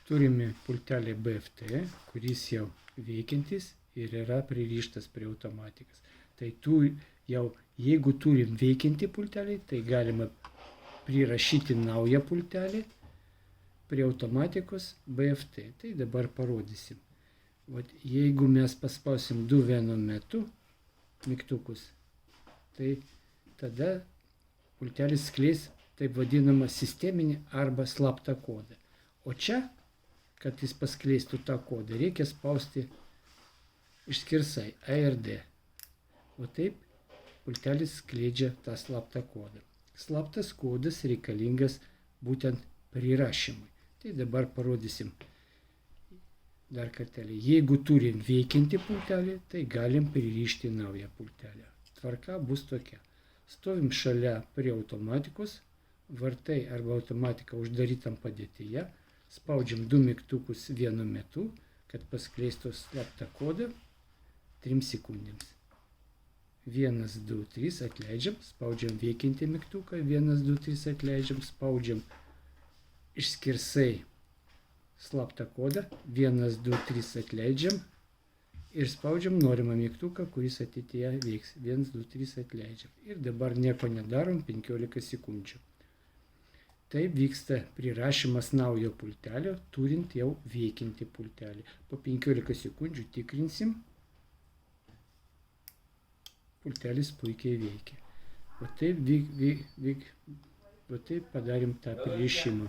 Turime pultelį BFT, kuris jau veikiantis ir yra pririštas prie automatikas. Tai jau, jeigu turim veikiantį pultelį, tai galima prirašyti naują pultelį prie automatikos BFT. Tai dabar parodysim. Vat, jeigu mes paspausim du vienu metu mygtukus, tai tada pultelis skleis taip vadinamą sisteminį arba slaptą kodą. O čia, kad jis paskleistų tą kodą, reikia spausti išskirsai A ir D. O taip pultelis skleidžia tą slaptą kodą. Slaptas kodas reikalingas būtent prirašymui. Tai dabar parodysim dar kartelį. Jeigu turim veikiantį pultelį, tai galim pririšti naują pultelį. Tvarka bus tokia. Stovim šalia prie automatikos, vartai arba automatika uždarytam padėtyje, spaudžiam du mygtukus vienu metu, kad paskleistų slaptą kodą 3 sekundėms. 1, 2, 3 atleidžiam, spaudžiam veikiantį mygtuką, 1, 2, 3 atleidžiam, spaudžiam išskirsai slaptą kodą, 1, 2, 3 atleidžiam ir spaudžiam norimą mygtuką, kuris ateityje veiks, 1, 2, 3 atleidžiam. Ir dabar nieko nedarom 15 sekundžių. Taip vyksta prirašymas naujo pultelio, turint jau veikiantį pultelį. Po 15 sekundžių tikrinsim. Pultelis puikiai veikia. O taip padarėm tą pririšimą.